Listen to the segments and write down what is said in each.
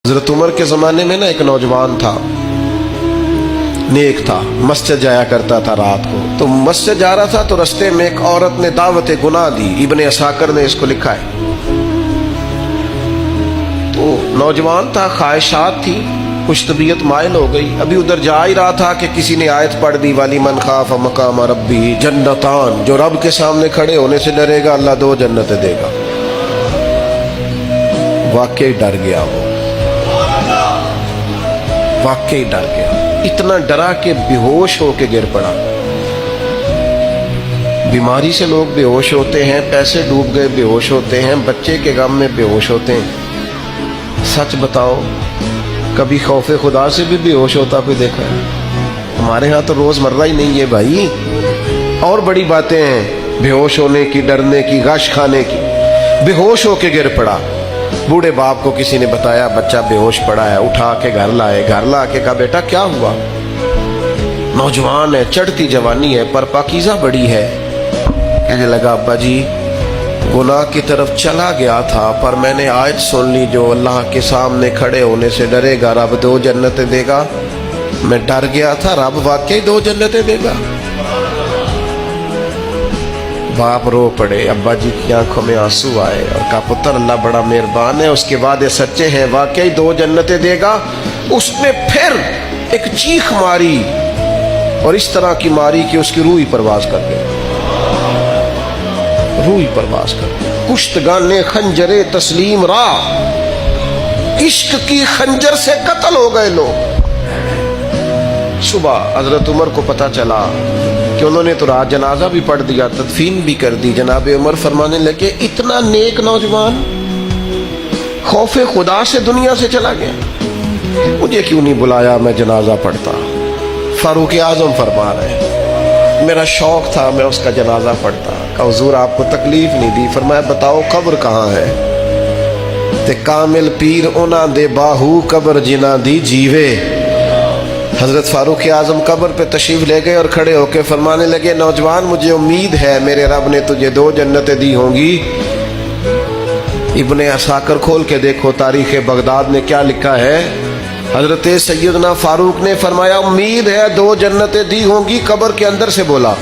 حضرت عمر کے زمانے میں نا ایک نوجوان تھا، نیک تھا، مسجد جایا کرتا تھا رات کو. تو مسجد جا رہا تھا تو رستے میں ایک عورت نے دعوت گناہ دی. ابن عساکر نے اس کو لکھا ہے. تو نوجوان تھا، خواہشات تھی، کچھ طبیعت مائل ہو گئی. ابھی ادھر جا ہی رہا تھا کہ کسی نے آیت پڑھ دی، والی من خاف مقام ربی جنتان، جو رب کے سامنے کھڑے ہونے سے ڈرے گا اللہ 2 جنتیں دے گا. واقعی ڈر گیا، وہ واقعی ڈر گیا. اتنا ڈرا کہ بے ہوش ہو کے گر پڑا. بیماری سے لوگ بے ہوش ہوتے ہیں، پیسے ڈوب گئے بے ہوش ہوتے ہیں، بچے کے غم میں بے ہوش ہوتے ہیں. سچ بتاؤ کبھی خوف خدا سے بھی بے ہوش ہوتا کوئی دیکھا ہے؟ ہمارے ہاں تو روز مرہ ہی نہیں ہے بھائی. اور بڑی باتیں ہیں بے ہوش ہونے کی، ڈرنے کی، غش کھانے کی. بے ہوش ہو کے گر پڑا. بوڑھے باپ کو کسی نے بتایا بچہ بے ہوش پڑا ہے. اٹھا کے گھر لائے. گھر لا کے کہا بیٹا کیا ہوا؟ نوجوان ہے، چڑھتی جوانی ہے، پر پاکیزہ بڑی ہے. کہنے لگا ابا جی گناہ کی طرف چلا گیا تھا، پر میں نے آیت سن لی جو اللہ کے سامنے کھڑے ہونے سے ڈرے گا رب 2 جنتیں دے گا. میں ڈر گیا تھا، رب واقعی 2 جنتیں دے گا. باپ رو پڑے. ابا جی کی آنکھوں میں آنسو آئے اور کہا پتر اللہ بڑا مہربان ہے، اس کے وعدے سچے ہیں، واقعی 2 جنتیں دے گا. اس نے پھر ایک چیخ ماری اور اس طرح کی ماری کہ اس کی روح ہی پرواز کر گئی. روح ہی پرواز کر گئی. کشتگان خنجر تسلیم را، عشق کی خنجر سے قتل ہو گئے لوگ. صبح حضرت عمر کو پتہ چلا کہ انہوں نے تو رات جنازہ بھی پڑھ دیا، تدفین بھی کر دی. جناب عمر فرمانے لگے اتنا نیک نوجوان خوف خدا سے دنیا سے چلا گیا، مجھے کیوں نہیں بلایا میں جنازہ پڑھتا. فاروق اعظم فرما رہے ہیں میرا شوق تھا میں اس کا جنازہ پڑھتا. کہ حضور آپ کو تکلیف نہیں دی. فرمایا بتاؤ قبر کہاں ہے؟ تے کامل پیر انہاں دے باہو قبر جنہ دی جیوے. حضرت فاروق اعظم قبر پہ تشریف لے گئے اور کھڑے ہو کے فرمانے لگے نوجوان مجھے امید ہے میرے رب نے تجھے 2 جنتیں دی ہوں گی. ابن عساکر کھول کے دیکھو تاریخ بغداد میں کیا لکھا ہے. حضرت سیدنا فاروق نے فرمایا امید ہے 2 جنتیں دی ہوں گی. قبر کے اندر سے بولا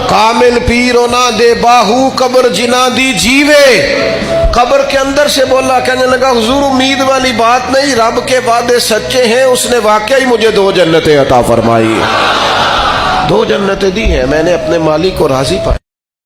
کامل پیر انہاں دے باہو قبر جنہ دی جیوے. قبر کے اندر سے بولا. کہنے لگا حضور امید والی بات نہیں، رب کے وعدے سچے ہیں، اس نے واقعی مجھے 2 جنتیں عطا فرمائی. 2 جنتیں دی ہیں، میں نے اپنے مالک کو راضی پایا.